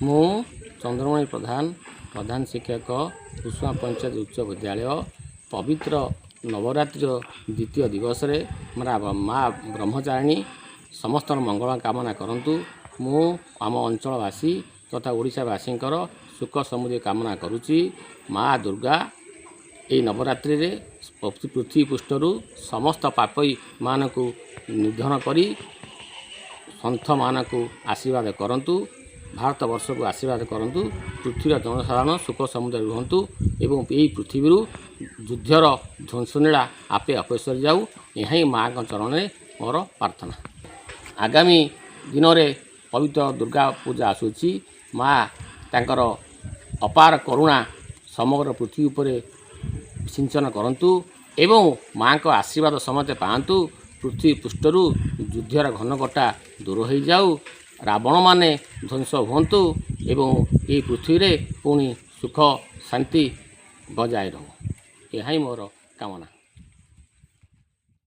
मु चंद्रमणि प्रधान प्रधान शिक्षक कुसुमा पंचायत उच्च विद्यालय पवित्र नवरात्रि द्वितीय दिवस रे माँ ब्रह्मचारिणी समस्त मंगल कामना करंतु। मु आम अंचलवासी तथा ओडिशावासी सुख समृद्धि कामना करुच्ची। माँ दुर्गा ये नवरात्रि रे पृथ्वी पृष्ठरु समस्त पापी मानक निधन करी सन्थ मानक आशीर्वाद करंतु। भारत वर्ष को आशीर्वाद करंतु। पृथ्वीर जनसाधारण सुख समुद्र रुहतु एवं यही पृथ्वी युद्धर ध्वंसनीला आपे अपसर जाऊ। यही माँ चरण में मोर प्रार्थना। आगामी दिन में पवित्र दुर्गा पूजा आसूची। माँ तांकर अपार करुणा समग्र पृथ्वी पर सिंचन करंतु एवं माँ का आशीर्वाद समस्ते पातु। पृथ्वी पृष्ठरु युद्धर घनघटा दूर हो जाऊ। रावण माने ध्वंस हुंतु एवं ये पृथ्वी रे पुणी सुख शांति बजाय रहो। यही मोर कामना।